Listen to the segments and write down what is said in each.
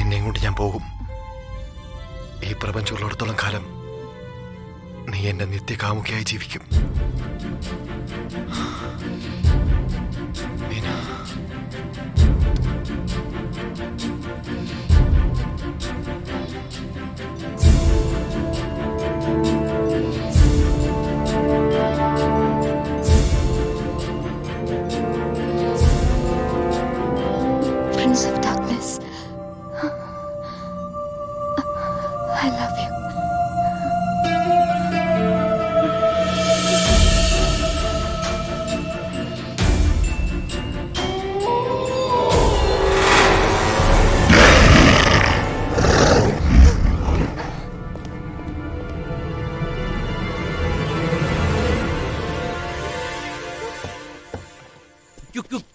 നിന്നെയും കൊണ്ട് ഞാൻ പോകും. ഈ പ്രപഞ്ചമുള്ളിടത്തോളം കാലം നീ എന്റെ നിത്യകാമുകിയായി ജീവിക്കും. Meena, Prince of Darkness, I love you.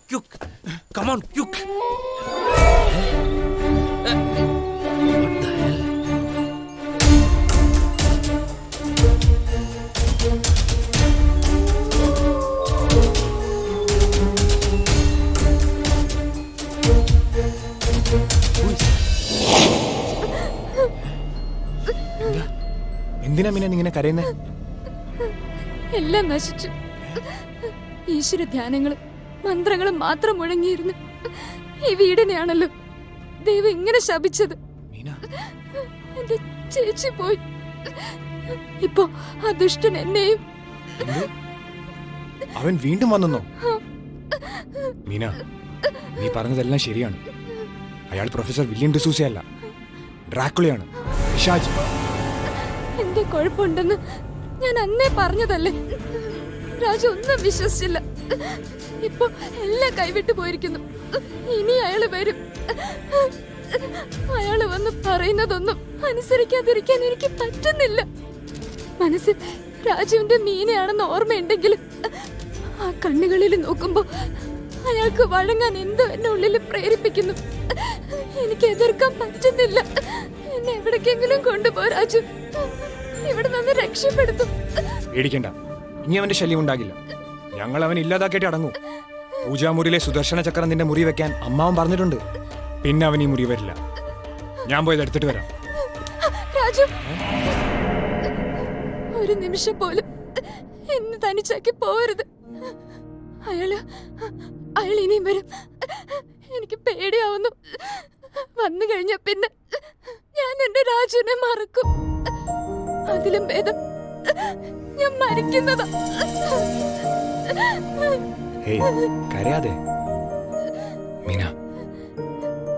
Quick. Come on, quick. What the hell? എന്തിനാ മീന നീ ഇങ്ങനെ കരയുന്നേ? എല്ലാം നശിച്ചു. ഈശ്വര ധ്യാനങ്ങളും മന്ത്രങ്ങളും മാത്രം മുഴങ്ങിയിരുന്നു ഈ വീടിനെയാണല്ലോ ദൈവം ഇങ്ങനെ ശപിച്ചത്. മീന, എന്റെ ചേച്ചി പോയി. ഇപ്പോ ആ ദുഷ്ടൻ എന്നെയും. എന്ത്? അവൻ വീണ്ടും വന്നെന്നോ? മീന, നീ പറഞ്ഞതെല്ലാം ശരിയാണ്. അയാൾ പ്രൊഫസർ വില്യം ഡിസൂസ അല്ല, ഡ്രാക്കുളയാണ്, പിശാച്. എന്റെ കുഴപ്പമുണ്ടെന്ന് ഞാൻ അന്നേ പറഞ്ഞതല്ലേ. രാജു ഒന്നും വിശ്വസിച്ചില്ല. ഇപ്പൊ എല്ലാം കൈവിട്ടു പോയിരിക്കുന്നു. ഇനി അയാള് വരും. അയാള് വന്ന് പറയുന്നതൊന്നും അനുസരിക്കാതിരിക്കാൻ എനിക്ക് പറ്റുന്നില്ല. മനസ്സിൽ രാജുവിന്റെ മീനയാണെന്ന് ഓർമ്മയുണ്ടെങ്കിലും ആ കണ്ണുകളിൽ നോക്കുമ്പോ അയാൾക്ക് വഴങ്ങാൻ എന്തോ എന്നെ ഉള്ളിൽ പ്രേരിപ്പിക്കുന്നു. എനിക്ക് എതിർക്കാൻ പറ്റുന്നില്ല. എന്നെ എവിടേക്കെങ്കിലും കൊണ്ടുപോ രാജു. ഇവിടെ നിന്ന് രക്ഷപ്പെടുത്തും. പേടിക്കണ്ട, ഇനി അവന്റെ ശല്യം ഉണ്ടാകില്ല. ഞങ്ങൾ അവൻ ഇല്ലാതാക്കിയിട്ട് അടങ്ങൂ. പൂജാമുറിയിലെ സുദർശന ചക്രം നിന്റെ മുറി വെക്കാൻ അമ്മാവൻ പറഞ്ഞിട്ടുണ്ട്. പിന്നെ അവൻ ഈ മുറി വരില്ല. ഞാൻ പോയത് എടുത്തിട്ട് വരാം. രാജു, ഒരു നിമിഷം പോലും എന്നെ തനിച്ചാക്കി പോവരുത്. അയാൾ ഇനിയും വരും. എനിക്ക് പേടിയാവുന്നു. വന്നു കഴിഞ്ഞ പിന്നെ ഞാൻ എന്റെ രാജുവിനെ മറക്കും. അതിലും ഭേദം ഞാൻ മരിക്കുന്നതാ. കരയാതെ മീന,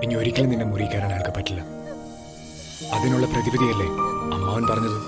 ഇനി ഒരിക്കലും നിന്നെ മുറി കയറാൻ ആൾക്ക് പറ്റില്ല. അതിനുള്ള പ്രതിവിധിയല്ലേ അമ്മാവൻ പറഞ്ഞത്.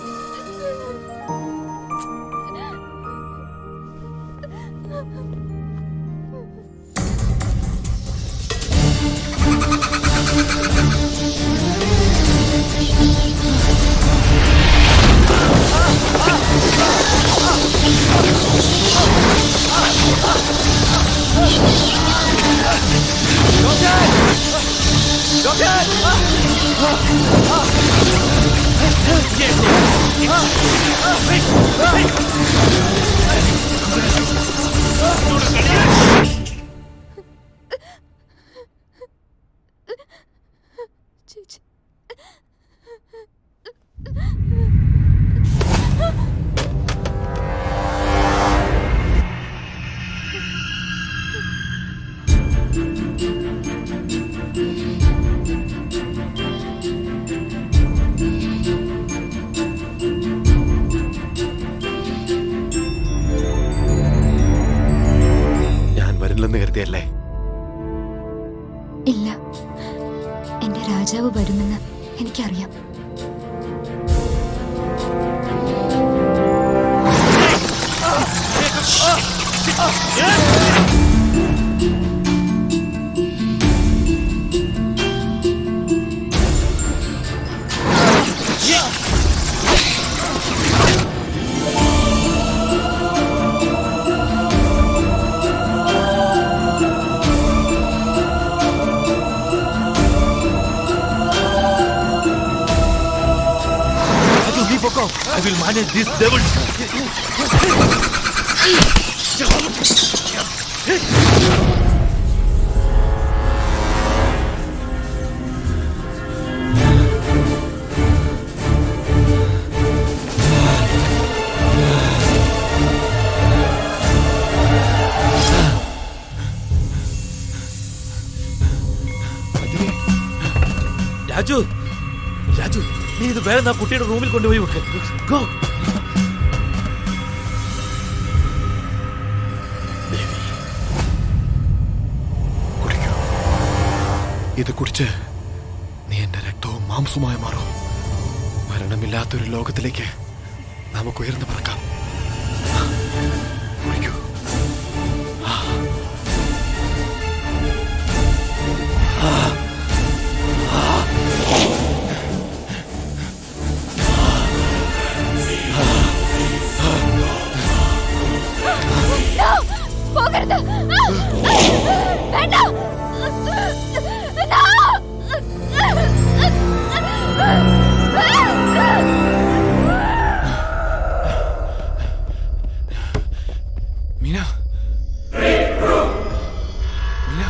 കരുതിയല്ലേ? ഇല്ല, എന്റെ രാജാവ് വരുമെന്ന് എനിക്കറിയാം. I will manage these devils. Raju Raju നീ ഇത് വേറെ കുട്ടിയുടെ റൂമിൽ കൊണ്ടുപോയി വെക്ക്. Go. കുടിക്കൂ. ഇത് കുടിച്ച് നീ എന്റെ രക്തവും മാംസവുമായി മാറും. മരണമില്ലാത്തൊരു ലോകത്തിലേക്ക് നമുക്ക് ഉയർന്നു പറക്കാം. കുടിക്കൂ. പോകരുത്. വേണ്ട. മീന മീന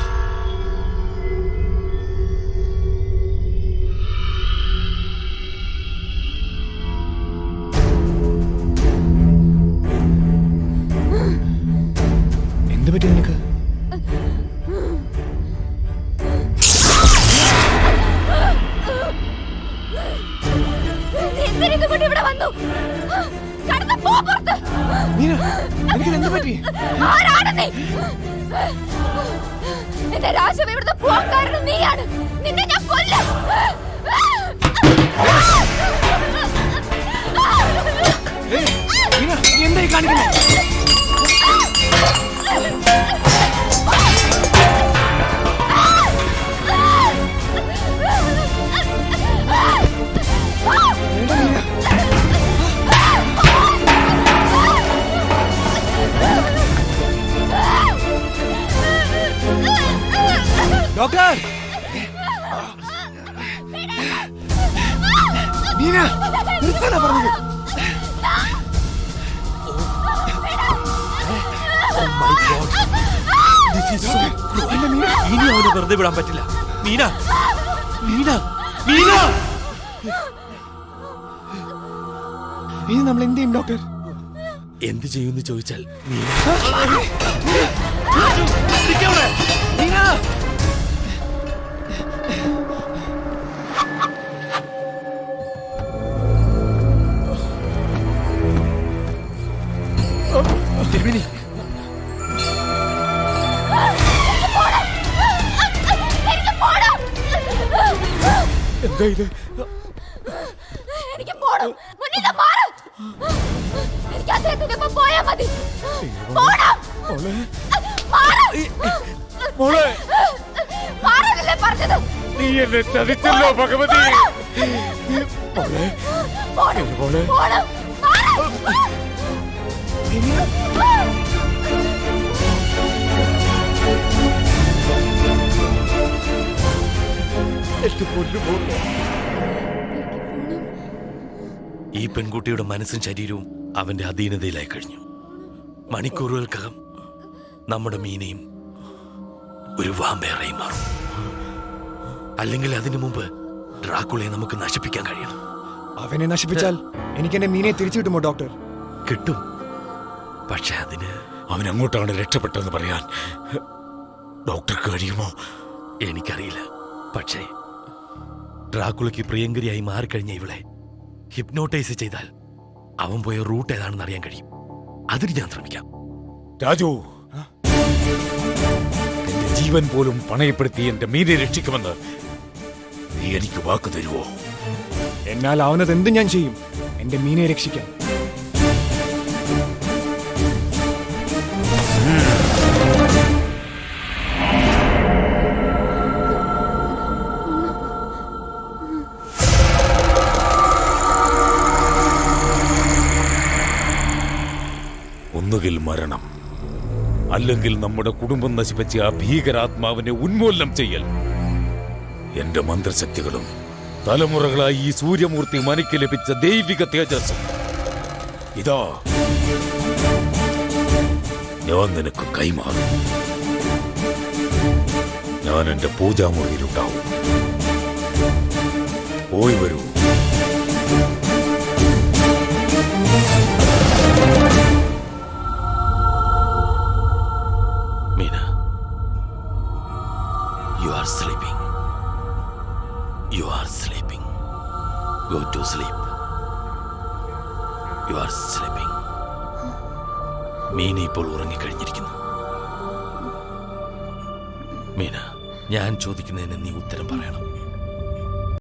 എന്ത് പറ്റി നിനക്ക്? ഇവിടെ വന്നു. കടന്നു പോ പുറത്ത്. മീന നിനക്ക് എന്ത് പറ്റി? ആരാണ് നീ? എന്റെ രാജാവ് ഇവിടുന്ന് പോകാൻ കാരണം നീയാണ്. നിന്നെ ഞാൻ കൊല്ലും. മീന നീ എന്തായി കാണിക്കുന്നത്? ഡോക്ടർ മീന നിർത്താനാ പറഞ്ഞത്. ഇനി അവന് വെറുതെ വിടാൻ പറ്റില്ല. മീന മീന മീന ഇനി നമ്മൾ എന്ത് ചെയ്യും ഡോക്ടർ? എന്ത് ചെയ്യുമെന്ന് ചോദിച്ചാൽ തിരുമേനി എന്താ ഇത്? എനിക്ക് പോണം. മുന്നിൽ മാറ്. എനിക്ക് അദ്ദേഹത്തിന്റെ ഒപ്പം പോയാ മതി. പോണം. മോളെ മാറാനല്ലേ പറഞ്ഞത്? നീ എന്നെ ചതിച്ചല്ലോ ഭഗവതി. മോളെ പോണം. മോളെ പോണം. ഈ പെൺകുട്ടിയുടെ മനസ്സും ശരീരവും അവന്റെ അധീനതയിലായി കഴിഞ്ഞു. മണിക്കൂറുകൾക്കകം നമ്മുടെ മീനയും ഒരു വാമ്പേറായി മാറും. അല്ലെങ്കിൽ അതിനു മുമ്പ് ഡ്രാക്കുളയെ നമുക്ക് നശിപ്പിക്കാൻ കഴിയണം. അവനെ നശിപ്പിച്ചാൽ എനിക്ക് എന്റെ മീനെ തിരിച്ചു കിട്ടുമോ ഡോക്ടർ? കിട്ടും. പക്ഷെ അതിന് അവൻ അങ്ങോട്ടാണ് രക്ഷപ്പെട്ടെന്ന് പറയാൻ ഡോക്ടർക്ക് കഴിയുമോ? എനിക്കറിയില്ല. പക്ഷേ ഡ്രാക്കുളയ്ക്ക് പ്രിയങ്കരിയായി മാറിക്കഴിഞ്ഞ ഇവളെ ഹിപ്നോട്ടൈസ് ചെയ്താൽ അവൻ പോയ റൂട്ട് ഏതാണെന്ന് അറിയാൻ കഴിയും. അതിന് ഞാൻ ശ്രമിക്കാം. രാജു, എന്റെ ജീവൻ പോലും പണയപ്പെടുത്തി എന്റെ മീനെ രക്ഷിക്കുമെന്ന് നീ എനിക്ക് വാക്ക് തരുവോ? എന്നാൽ അവനത് എന്തും ഞാൻ ചെയ്യും, എന്റെ മീനെ രക്ഷിക്കാൻ. ഒന്നുകിൽ മരണം, അല്ലെങ്കിൽ നമ്മുടെ കുടുംബം നശിപ്പിച്ച ആ ഭീകരാത്മാവിനെ ഉന്മൂലനം ചെയ്യൽ. എന്റെ മന്ത്രശക്തികളും തലമുറകളായി ഈ സൂര്യമൂർത്തി മനയ്ക്ക് ലഭിച്ച ദൈവിക തേജസ്സും ഇതാ ഞാൻ നിനക്ക് കൈമാറും. ഞാൻ എന്റെ പൂജാമുറിയിലുണ്ടാവും. പോയി വരൂ. Meena, you are sleeping. You are sleeping. Go to sleep. You are sleeping. Meena ഇപ്പോൾ ഉറങ്ങിക്കഴിഞ്ഞിരിക്കുന്നു. മീന, ഞാൻ ചോദിക്കുന്നതിന് നീ ഉത്തരം പറയണം.